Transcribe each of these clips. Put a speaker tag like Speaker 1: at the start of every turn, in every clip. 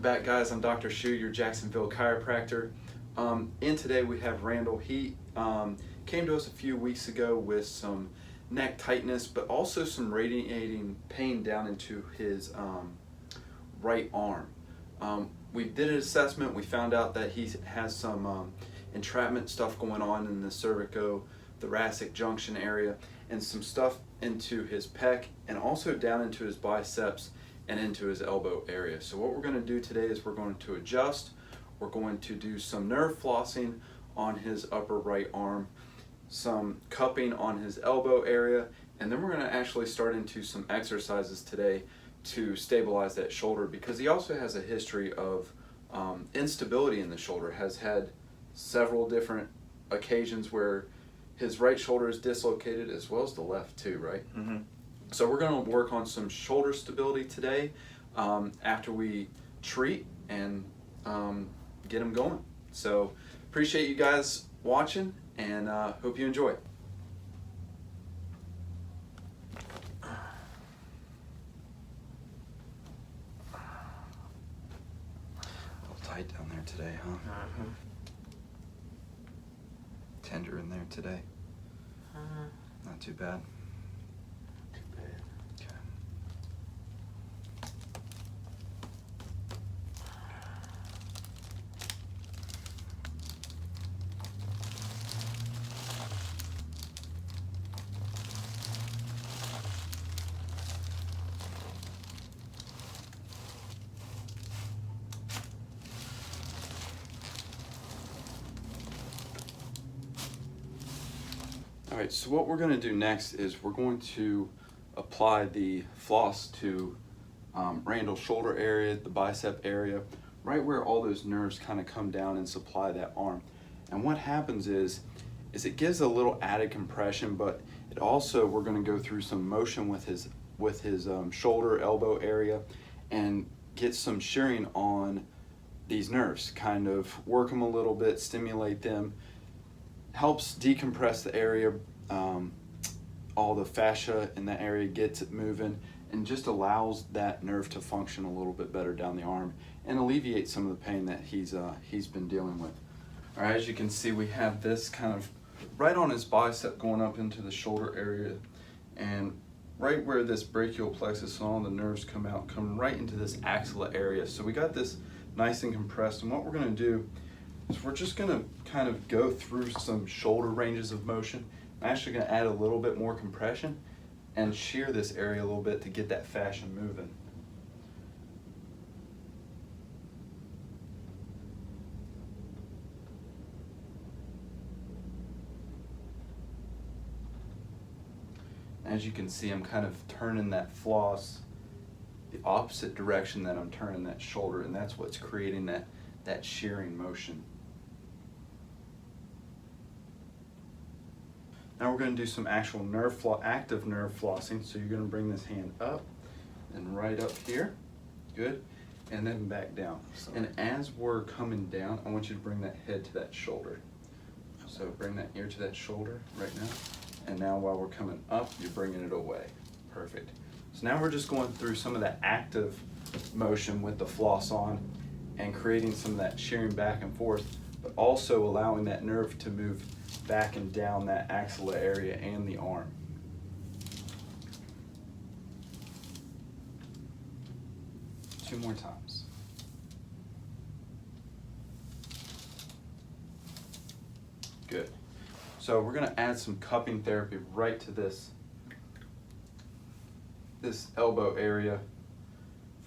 Speaker 1: back, guys. I'm Dr. Schu, your Jacksonville chiropractor. And today we have Randall. He came to us a few weeks ago with some neck tightness, but also some radiating pain down into his right arm. We did an assessment. We found out that he has some entrapment stuff going on in the cervicothoracic junction area, and some stuff into his pec, and also down into his biceps and into his elbow area. So what we're going to do today is we're going to adjust. We're going to do some nerve flossing on his upper right arm, some cupping on his elbow area, and then we're going to actually start into some exercises today to stabilize that shoulder, because he also has a history of instability in the shoulder, has had several different occasions where his right shoulder is dislocated, as well as the left too, right? Mm-hmm. So we're going to work on some shoulder stability today after we treat and get him going. So appreciate you guys watching, and hope you enjoy. A little tight down there today, huh? Mm-hmm. Tender in there today. Not too bad. All right, so what we're going to do next is we're going to apply the floss to Randall's shoulder area, the bicep area, right where all those nerves kind of come down and supply that arm. And what happens is it gives a little added compression, but it also, we're going to go through some motion with his shoulder, elbow area, and get some shearing on these nerves, kind of work them a little bit, stimulate them. Helps decompress the area, all the fascia in that area gets it moving, and just allows that nerve to function a little bit better down the arm and alleviate some of the pain that he's been dealing with. All right, as you can see, we have this kind of right on his bicep going up into the shoulder area, and right where this brachial plexus and all the nerves come out, come right into this axilla area. So we got this nice and compressed, and what we're going to do is we're just going to kind of go through some shoulder ranges of motion. I'm actually going to add a little bit more compression and shear this area a little bit to get that fascia moving. As you can see, I'm kind of turning that floss the opposite direction that I'm turning that shoulder, and that's what's creating that shearing motion. Now we're going to do some actual active nerve flossing. So you're going to bring this hand up and right up here. Good. And then back down. And as we're coming down, I want you to bring that head to that shoulder. So bring that ear to that shoulder right now. And now while we're coming up, you're bringing it away. Perfect. So now we're just going through some of that active motion with the floss on and creating some of that shearing back and forth, but also allowing that nerve to move back and down that axilla area and the arm. Two more times. Good. So we're going to add some cupping therapy right to this elbow area,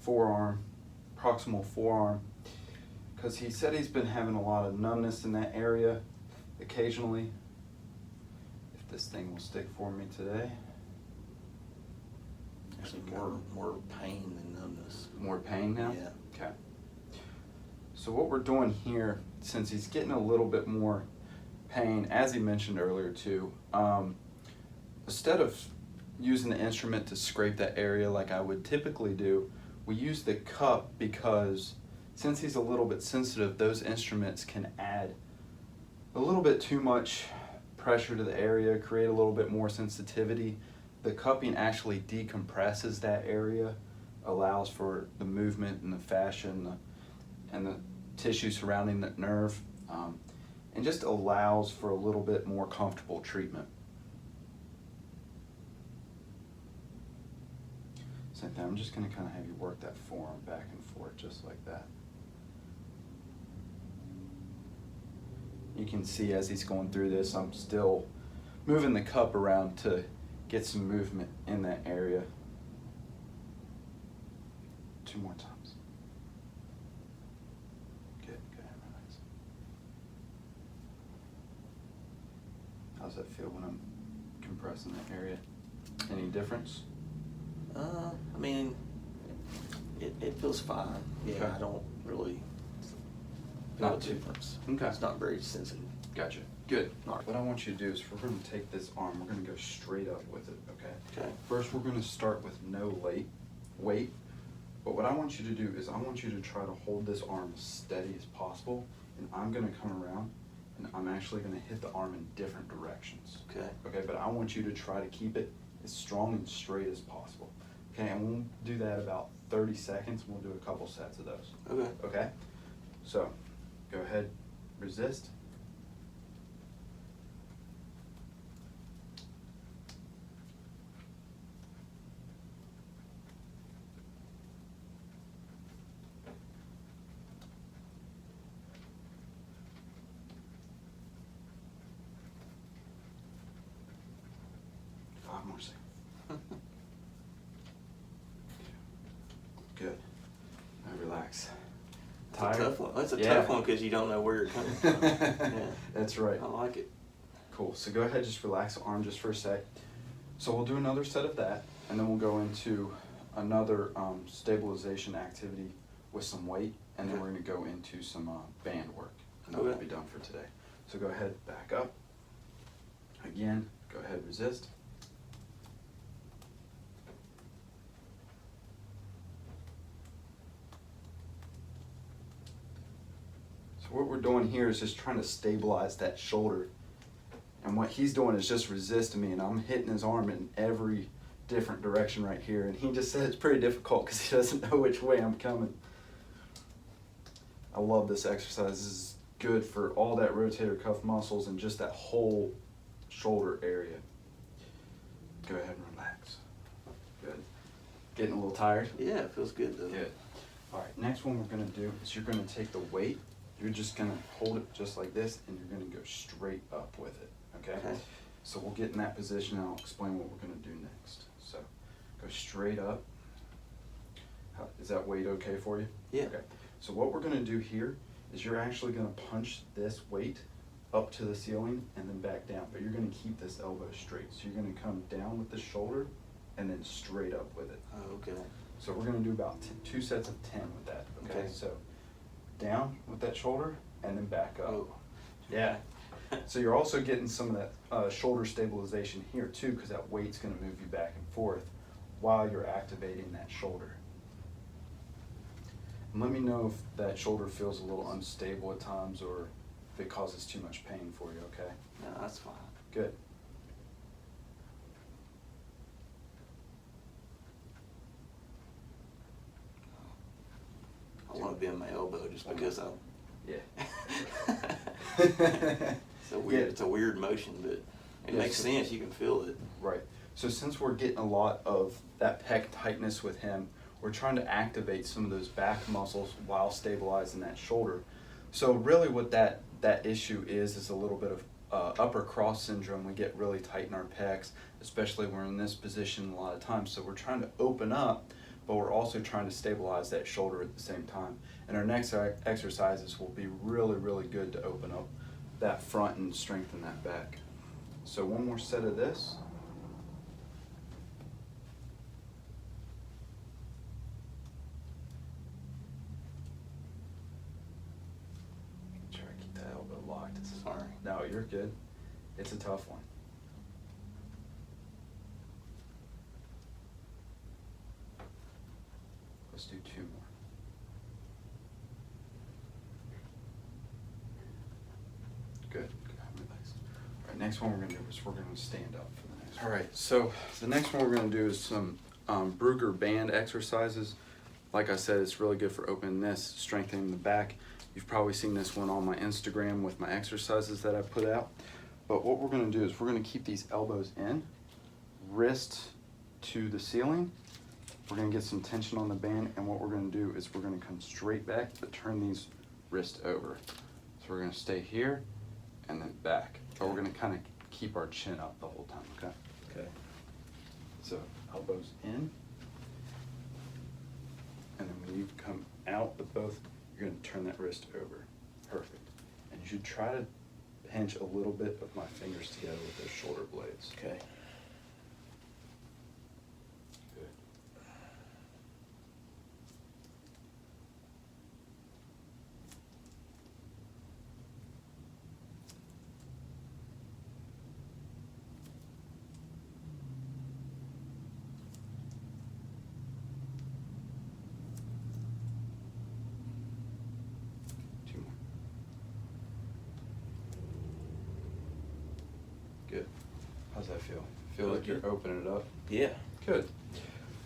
Speaker 1: forearm, proximal forearm, because he said he's been having a lot of numbness in that area occasionally. If this thing will stick for me today.
Speaker 2: Actually, more pain than numbness.
Speaker 1: More pain now?
Speaker 2: Yeah.
Speaker 1: Okay. So what we're doing here, since he's getting a little bit more pain, as he mentioned earlier too, instead of using the instrument to scrape that area like I would typically do, we use the cup, because since he's a little bit sensitive, those instruments can add a little bit too much pressure to the area, create a little bit more sensitivity. The cupping actually decompresses that area, allows for the movement and the fascia and and the tissue surrounding the nerve, and just allows for a little bit more comfortable treatment. Same thing, I'm just going to kind of have you work that forearm back and forth just like that. You can see as he's going through this, I'm still moving the cup around to get some movement in that area. 2 more times. Good, go ahead, relax. How's that feel when I'm compressing that area? Any difference?
Speaker 2: I mean, it feels fine. Yeah,
Speaker 1: Okay.
Speaker 2: I don't really
Speaker 1: Not
Speaker 2: feel a
Speaker 1: too-
Speaker 2: difference.
Speaker 1: Okay.
Speaker 2: It's not very sensitive.
Speaker 1: Gotcha. Good.
Speaker 2: Alright.
Speaker 1: What I want you to do is we're going to take this arm, we're going to go straight up with it, okay?
Speaker 2: Okay.
Speaker 1: First, we're going to start with no weight. But what I want you to do is I want you to try to hold this arm as steady as possible, and I'm going to come around, and I'm actually going to hit the arm in different directions.
Speaker 2: Okay.
Speaker 1: Okay, but I want you to try to keep it as strong and straight as possible. Okay, and we'll do that about 30 seconds, and we'll do a couple sets of those.
Speaker 2: Okay.
Speaker 1: Okay? So, go ahead, resist. Five more seconds. Good. Now relax.
Speaker 2: It's a tough one. That's a
Speaker 1: Yeah.
Speaker 2: tough one because you don't know where you're coming from. Yeah.
Speaker 1: That's right.
Speaker 2: I like it.
Speaker 1: Cool. So go ahead, just relax the arm just for a sec. So we'll do another set of that, and then we'll go into another stabilization activity with some weight, and then
Speaker 2: Okay.
Speaker 1: we're going to go into some band work, and then
Speaker 2: Okay.
Speaker 1: we'll be done for today. So go ahead, back up. Again, go ahead, resist. So what we're doing here is just trying to stabilize that shoulder. And what he's doing is just resisting me, and I'm hitting his arm in every different direction right here. And he just said it's pretty difficult because he doesn't know which way I'm coming. I love this exercise. This is good for all that rotator cuff muscles and just that whole shoulder area. Go ahead and relax. Good. Getting a little tired?
Speaker 2: Yeah, it feels good though.
Speaker 1: Good. All right, next one we're gonna do is you're gonna take the weight, you're just gonna hold it just like this, and you're gonna go straight up with it, okay?
Speaker 2: Okay.
Speaker 1: So we'll get in that position and I'll explain what we're gonna do next. So, go straight up. Is that weight okay for you?
Speaker 2: Yeah.
Speaker 1: Okay. So what we're gonna do here is you're actually gonna punch this weight up to the ceiling and then back down, but you're gonna keep this elbow straight. So you're gonna come down with the shoulder and then straight up with it.
Speaker 2: Oh, okay.
Speaker 1: So we're gonna do about 2 sets of 10 with that, okay?
Speaker 2: Okay.
Speaker 1: So down with that shoulder and then back up.
Speaker 2: Oh.
Speaker 1: Yeah. So you're also getting some of that shoulder stabilization here too, because that weight's gonna move you back and forth while you're activating that shoulder. And let me know if that shoulder feels a little unstable at times or if it causes too much pain for you, okay?
Speaker 2: No, that's fine.
Speaker 1: Good.
Speaker 2: I want to bend my elbow just because I'm.
Speaker 1: Yeah.
Speaker 2: It's a weird motion, but it
Speaker 1: Yeah,
Speaker 2: makes
Speaker 1: so-
Speaker 2: sense. You can feel it.
Speaker 1: Right. So since we're getting a lot of that pec tightness with him, we're trying to activate some of those back muscles while stabilizing that shoulder. So really what that issue is a little bit of upper cross syndrome. We get really tight in our pecs, especially when we're in this position a lot of times. So we're trying to open up, but we're also trying to stabilize that shoulder at the same time. And our next exercises will be really, really good to open up that front and strengthen that back. So one more set of this. Try to keep that elbow locked.
Speaker 2: Sorry.
Speaker 1: No, you're good. It's a tough one. Let's do 2 more. Good. Relax. All right, next one we're going to do is we're going to stand up for the next one. All right, so the next one we're going to do is some Brugger band exercises. like I said, it's really good for opening this, strengthening the back. You've probably seen this one on my Instagram with my exercises that I put out. But what we're gonna do is we're gonna keep these elbows in, wrist to the ceiling. We're gonna get some tension on the band, and what we're gonna do is we're gonna come straight back, but turn these wrists over. So we're gonna stay here and then back. But we're gonna kind of keep our chin up the whole time, okay?
Speaker 2: Okay.
Speaker 1: So elbows in. And then when you come out with both, you're gonna turn that wrist over. Perfect. And you should try to pinch a little bit of my fingers together with those shoulder blades.
Speaker 2: Okay.
Speaker 1: Good. Two more. Good. How's that feel? Feel
Speaker 2: Feels
Speaker 1: like you're
Speaker 2: good.
Speaker 1: opening it up?
Speaker 2: Yeah.
Speaker 1: Good.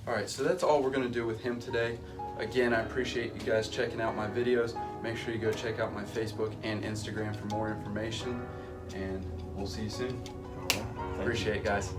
Speaker 1: All right, so that's all we're gonna do with him today. Again, I appreciate you guys checking out my videos. Make sure you go check out my Facebook and Instagram for more information, and we'll see you soon.
Speaker 2: All right. Thank you.
Speaker 1: Appreciate it, guys.